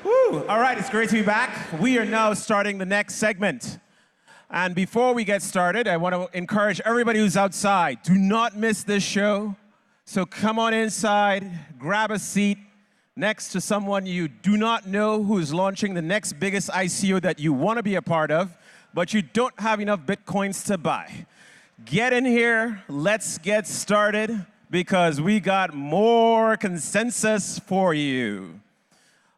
Woo. All right, it's great to be back. We are now starting the next segment. And before we get started, I want to encourage everybody who's outside, do not miss this show. So come on inside, grab a seat next to someone you do not know who's launching the next biggest ICO that you want to be a part of, but you don't have enough Bitcoins to buy. Get in here, let's get started, because we got more consensus for you.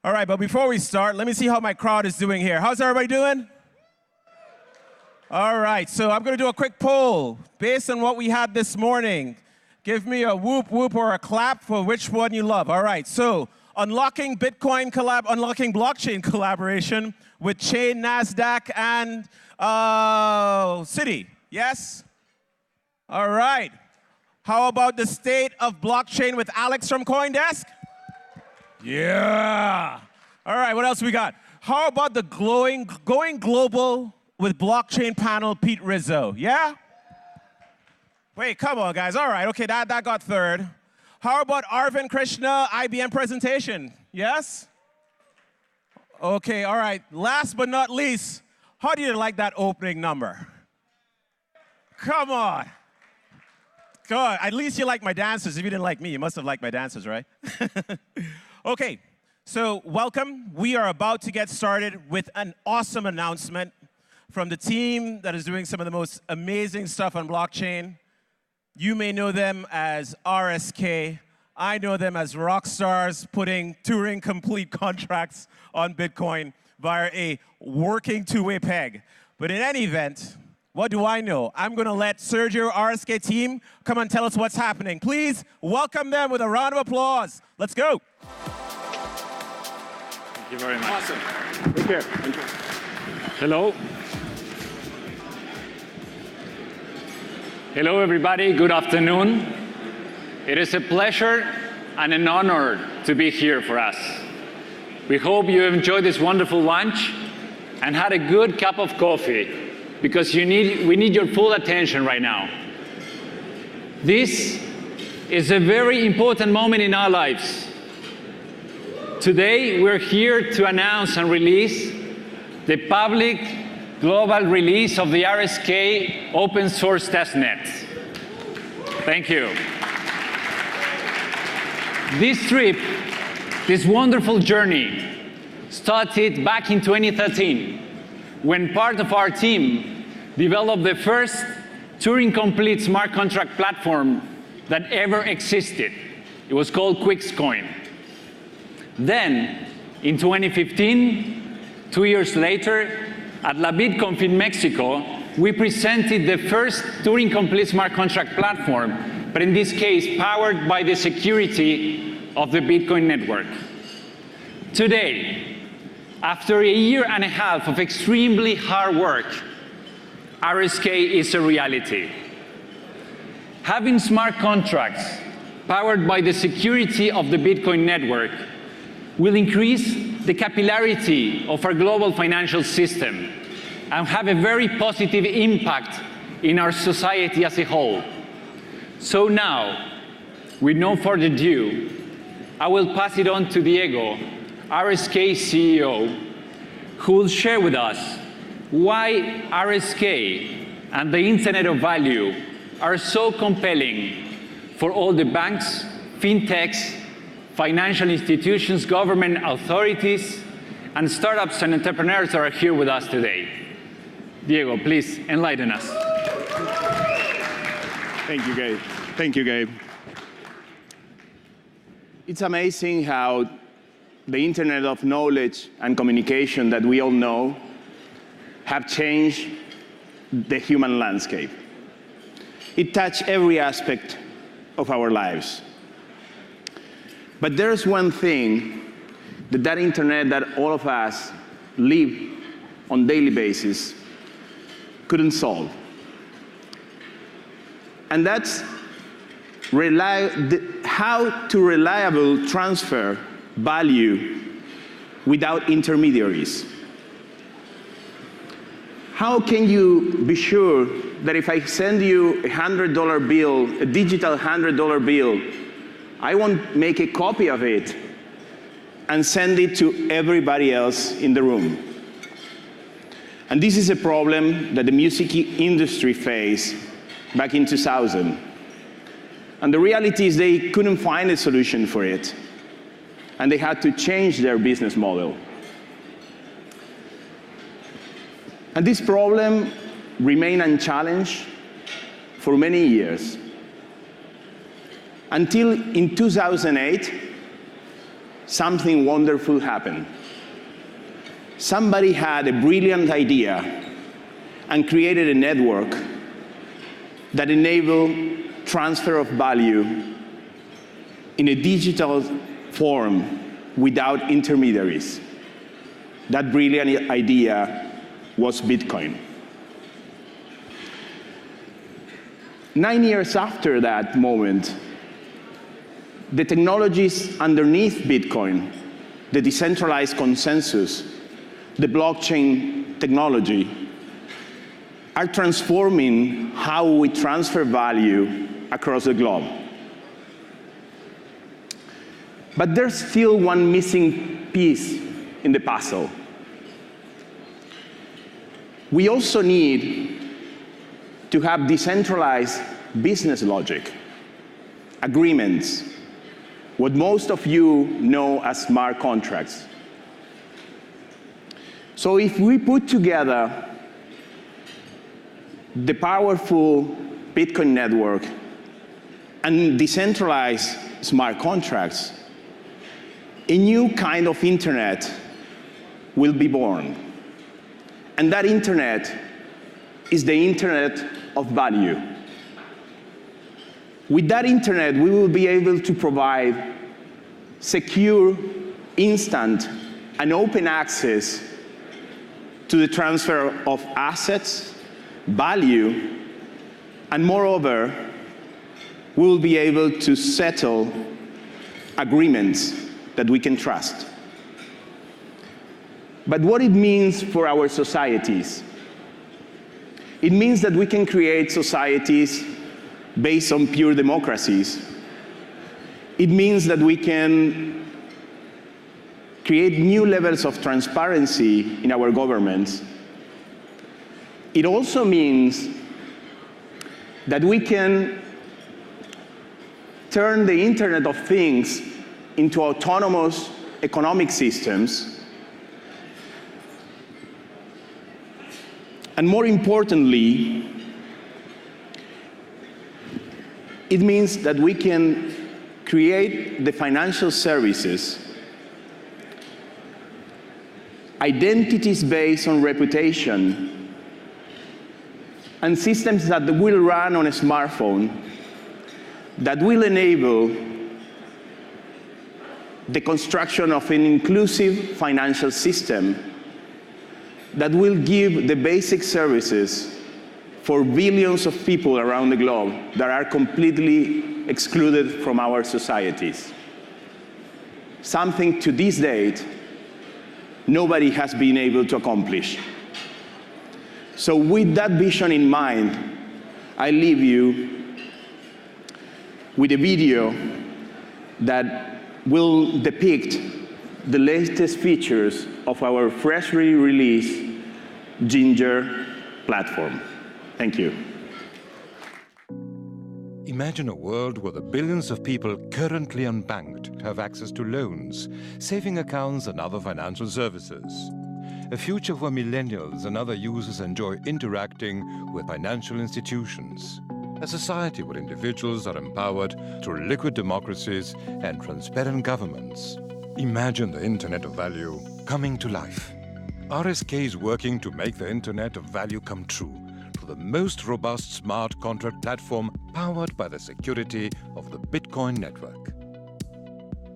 All right, but before we start, let me see how my crowd is doing here. How's everybody doing? All right, so I'm going to do a quick poll based on what we had this morning. Give me a whoop whoop or a clap for which one you love. All right, so unlocking blockchain collaboration with Chain, NASDAQ, and Citi. Yes? All right. How about the state of blockchain with Alex from CoinDesk? Yeah. All right, what else we got? How about the going global with blockchain panel Pete Rizzo? Yeah? Wait, come on, guys. All right, okay, that got third. How about Arvind Krishna IBM presentation? Yes? Okay, all right. Last but not least, how do you like that opening number? Come on. Come on. At least you like my dancers. If you didn't like me, you must have liked my dancers, right? Okay, so welcome. We are about to get started with an awesome announcement from the team that is doing some of the most amazing stuff on blockchain. You may know them as RSK. I know them as rock stars putting Turing complete contracts on Bitcoin via a working two-way peg. But in any event, what do I know? I'm going to let Sergio, RSK team, come and tell us what's happening. Please welcome them with a round of applause. Let's go. Thank you very much. Awesome. Take care. Thank you. Hello. Hello, everybody. Good afternoon. It is a pleasure and an honor to be here for us. We hope you enjoyed this wonderful lunch and had a good cup of coffee, because we need your full attention right now. This is a very important moment in our lives. Today, we're here to announce and release the public global release of the RSK open source testnet. Thank you. This trip, this wonderful journey, started back in 2013, when part of our team developed the first Turing-complete smart contract platform that ever existed. It was called QuicksCoin. Then, in 2015, 2 years later, at La BitConf in Mexico, we presented the first Turing-complete smart contract platform, but in this case, powered by the security of the Bitcoin network. Today, after a year and a half of extremely hard work, RSK is a reality. Having smart contracts powered by the security of the Bitcoin network will increase the capillarity of our global financial system and have a very positive impact in our society as a whole. So now, with no further ado, I will pass it on to Diego, RSK CEO, who will share with us why RSK and the Internet of Value are so compelling for all the banks, fintechs, financial institutions, government authorities, and startups and entrepreneurs that are here with us today. Diego, please enlighten us. Thank you, Gabe. Thank you, Gabe. It's amazing how the Internet of knowledge and communication that we all know have changed the human landscape. It touched every aspect of our lives. But there's one thing that Internet that all of us live on a daily basis couldn't solve. And that's how to reliably transfer value without intermediaries. How can you be sure that if I send you a $100 bill, a digital $100 bill, I won't make a copy of it and send it to everybody else in the room. And this is a problem that the music industry faced back in 2000. And the reality is they couldn't find a solution for it. And they had to change their business model. And this problem remained unchallenged for many years. Until in 2008, something wonderful happened. Somebody had a brilliant idea and created a network that enabled transfer of value in a digital form without intermediaries. That brilliant idea was Bitcoin. 9 years after that moment, the technologies underneath Bitcoin, the decentralized consensus, the blockchain technology, are transforming how we transfer value across the globe. But there's still one missing piece in the puzzle. We also need to have decentralized business logic, agreements, what most of you know as smart contracts. So if we put together the powerful Bitcoin network and decentralized smart contracts, a new kind of internet will be born. And that internet is the internet of value. With that internet, we will be able to provide secure, instant, and open access to the transfer of assets, value, and moreover, we will be able to settle agreements that we can trust. But what it means for our societies? It means that we can create societies based on pure democracies. It means that we can create new levels of transparency in our governments. It also means that we can turn the Internet of Things into autonomous economic systems. And more importantly, it means that we can create the financial services, identities based on reputation, and systems that will run on a smartphone that will enable the construction of an inclusive financial system that will give the basic services for billions of people around the globe that are completely excluded from our societies. Something to this date, nobody has been able to accomplish. So with that vision in mind, I leave you with a video that will depict the latest features of our freshly released Ginger platform. Thank you. Imagine a world where the billions of people currently unbanked have access to loans, saving accounts, and other financial services. A future where millennials and other users enjoy interacting with financial institutions. A society where individuals are empowered through liquid democracies and transparent governments. Imagine the Internet of Value coming to life. RSK is working to make the Internet of Value come true through the most robust smart contract platform powered by the security of the Bitcoin network.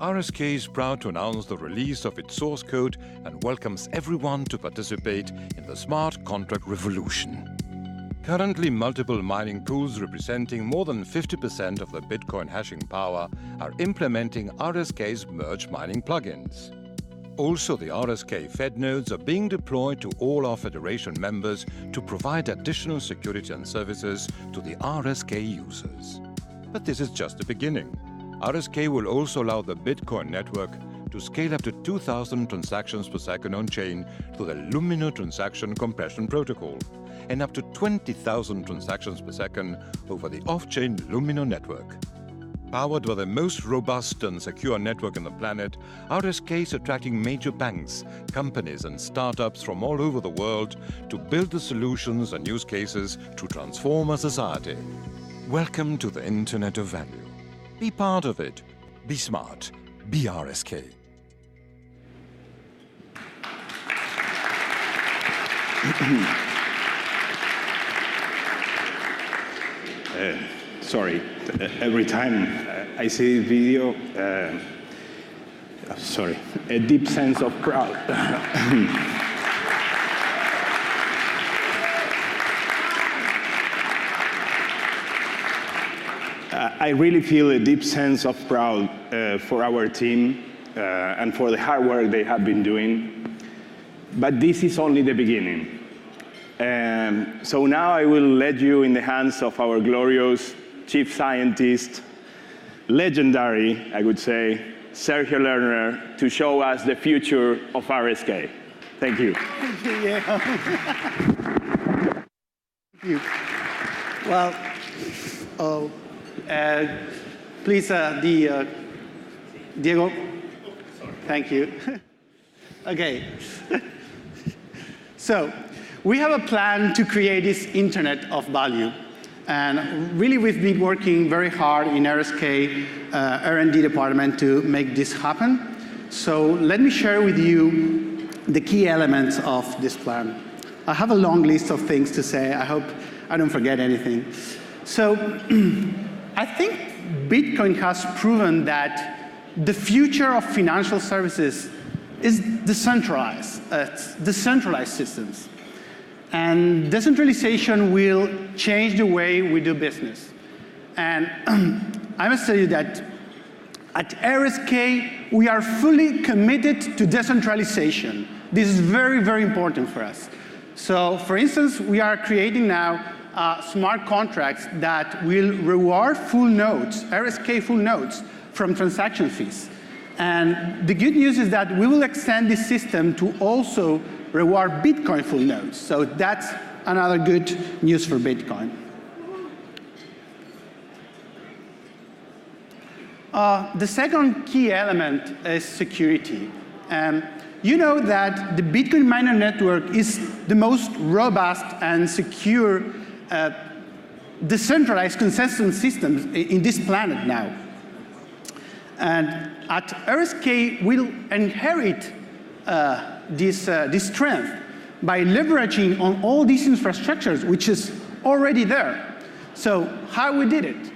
RSK is proud to announce the release of its source code and welcomes everyone to participate in the smart contract revolution. Currently, multiple mining pools representing more than 50% of the Bitcoin hashing power are implementing RSK's merge mining plugins. Also, the RSK Fed nodes are being deployed to all our Federation members to provide additional security and services to the RSK users. But this is just the beginning. RSK will also allow the Bitcoin network to scale up to 2,000 transactions per second on-chain through the Lumino Transaction Compression Protocol, and up to 20,000 transactions per second over the off-chain Lumino network. Powered by the most robust and secure network on the planet, RSK is attracting major banks, companies, and startups from all over the world to build the solutions and use cases to transform our society. Welcome to the Internet of Value. Be part of it. Be smart. Be RSK. Sorry, every time I see this video, sorry, a deep sense of pride. I really feel a deep sense of pride for our team and for the hard work they have been doing. But this is only the beginning. So now I will let you in the hands of our glorious chief scientist, legendary, I would say, Sergio Lerner, to show us the future of RSK. Thank you. Thank you, yeah. Thank you. Well, please, Diego. Thank you. Okay. So, we have a plan to create this Internet of Value. And really, we've been working very hard in RSK R&D department to make this happen. So let me share with you the key elements of this plan. I have a long list of things to say. I hope I don't forget anything. So I think Bitcoin has proven that the future of financial services is decentralized systems. And decentralization will change the way we do business. And I must tell you that at RSK, we are fully committed to decentralization. This is very, very important for us. So, for instance, we are creating now smart contracts that will reward full nodes, RSK full nodes, from transaction fees. And the good news is that we will extend this system to also reward Bitcoin full nodes. So that's another good news for Bitcoin. The second key element is security. You know that the Bitcoin miner network is the most robust and secure decentralized consensus system in this planet now. And at RSK, we'll inherit this strength by leveraging on all these infrastructures, which is already there. So how we did it?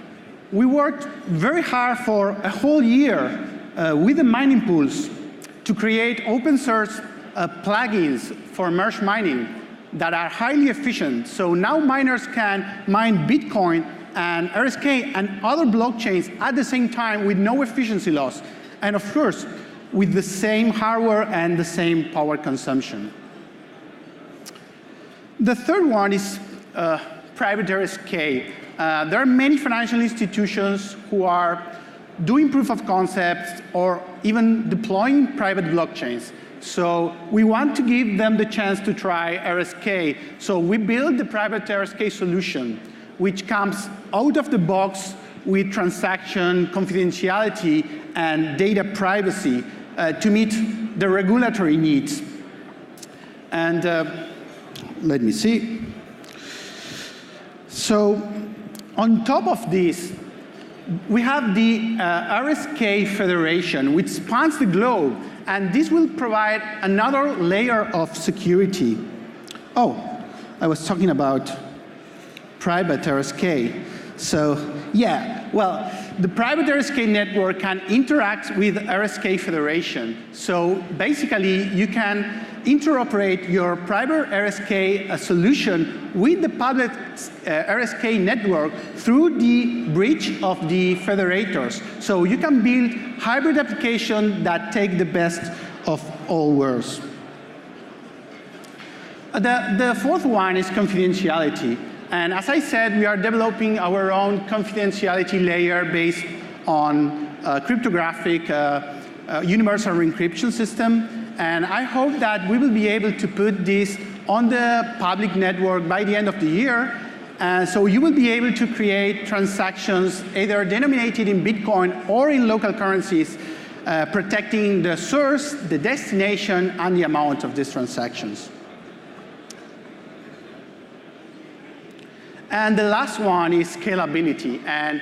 We worked very hard for a whole year with the mining pools to create open source plugins for merge mining that are highly efficient. So now miners can mine Bitcoin and RSK and other blockchains at the same time with no efficiency loss. And of course, with the same hardware and the same power consumption. The third one is private RSK. There are many financial institutions who are doing proof of concepts or even deploying private blockchains. So we want to give them the chance to try RSK. So we built the private RSK solution, which comes out of the box with transaction confidentiality and data privacy to meet the regulatory needs. And let me see. So on top of this, we have the RSK Federation, which spans the globe, and this will provide another layer of security. Oh, I was talking about private RSK. So yeah, well, the private RSK network can interact with RSK Federation. So basically, you can interoperate your private RSK solution with the public RSK network through the bridge of the federators. So you can build hybrid applications that take the best of all worlds. The fourth one is confidentiality. And as I said, we are developing our own confidentiality layer based on cryptographic universal encryption system. And I hope that we will be able to put this on the public network by the end of the year. So you will be able to create transactions either denominated in Bitcoin or in local currencies, protecting the source, the destination, and the amount of these transactions. And the last one is scalability. And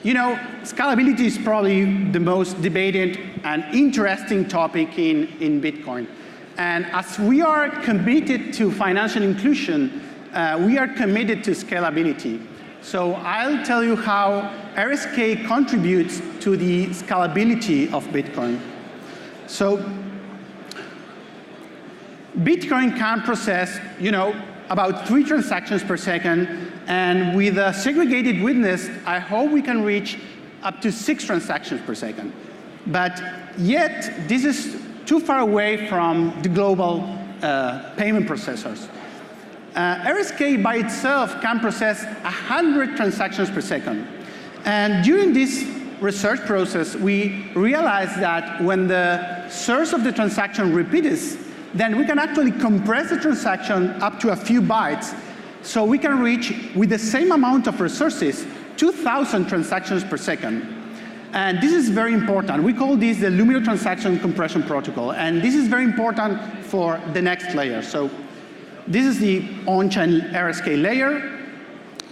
you know, scalability is probably the most debated and interesting topic in Bitcoin. And as we are committed to financial inclusion, we are committed to scalability. So I'll tell you how RSK contributes to the scalability of Bitcoin. So Bitcoin can process, you know, about 3 transactions per second, and with a segregated witness, I hope we can reach up to 6 transactions per second. But yet, this is too far away from the global payment processors. RSK by itself can process 100 transactions per second. And during this research process, we realized that when the source of the transaction repeats, then we can actually compress the transaction up to a few bytes, so we can reach, with the same amount of resources, 2,000 transactions per second. And this is very important. We call this the Lumino Transaction Compression Protocol, and this is very important for the next layer. So this is the on-chain RSK layer,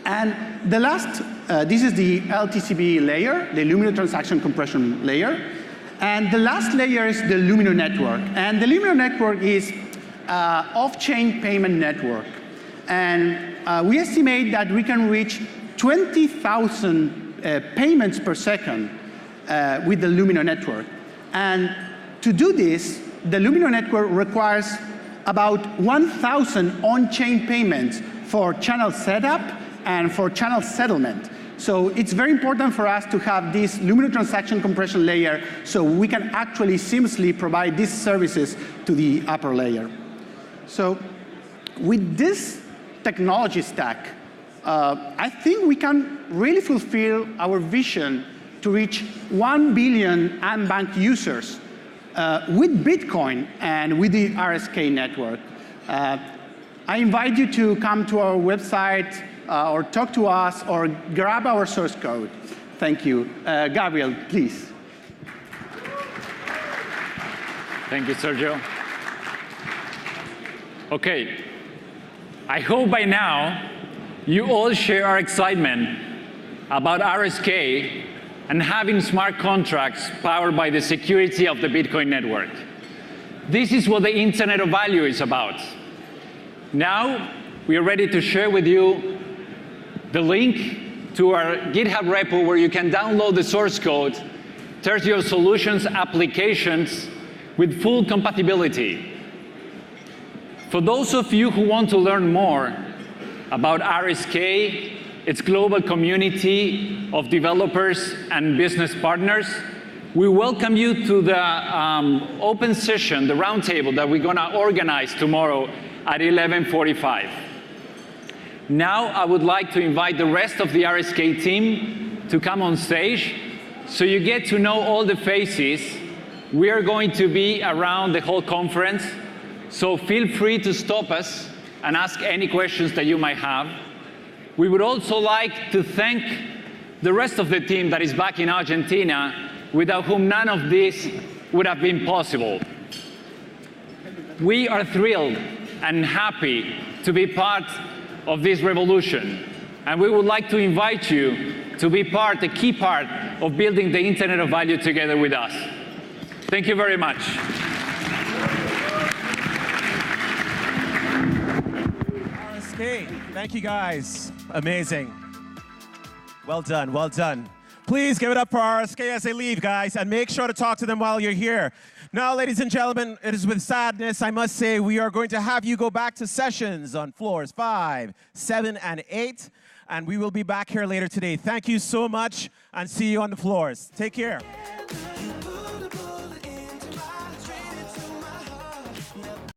and the last, this is the LTCB layer, the Lumino Transaction Compression layer. And the last layer is the Lumino network. And the Lumino network is off-chain payment network. And we estimate that we can reach 20,000 payments per second with the Lumino network. And to do this, the Lumino network requires about 1,000 on-chain payments for channel setup and for channel settlement. So it's very important for us to have this Lumino transaction compression layer so we can actually seamlessly provide these services to the upper layer. So with this technology stack, I think we can really fulfill our vision to reach 1 billion unbanked users with Bitcoin and with the RSK network. I invite you to come to our website or talk to us or grab our source code. Thank you. Gabriel, please. Thank you, Sergio. OK. I hope by now you all share our excitement about RSK and having smart contracts powered by the security of the Bitcoin network. This is what the Internet of Value is about. Now, we are ready to share with you the link to our GitHub repo where you can download the source code, test your solutions applications with full compatibility. For those of you who want to learn more about RSK, its global community of developers and business partners, we welcome you to the open session, the roundtable that we're going to organize tomorrow at 11:45. Now, I would like to invite the rest of the RSK team to come on stage so you get to know all the faces. We are going to be around the whole conference, so feel free to stop us and ask any questions that you might have. We would also like to thank the rest of the team that is back in Argentina, without whom none of this would have been possible. We are thrilled and happy to be part of this revolution. And we would like to invite you to be a key part of building the Internet of Value together with us. Thank you very much. RSK, thank you guys. Amazing. Well done, well done. Please give it up for RSK as they leave, guys, and make sure to talk to them while you're here. Now, ladies and gentlemen, it is with sadness, I must say, we are going to have you go back to sessions on floors 5, 7, and 8, and we will be back here later today. Thank you so much, and see you on the floors. Take care.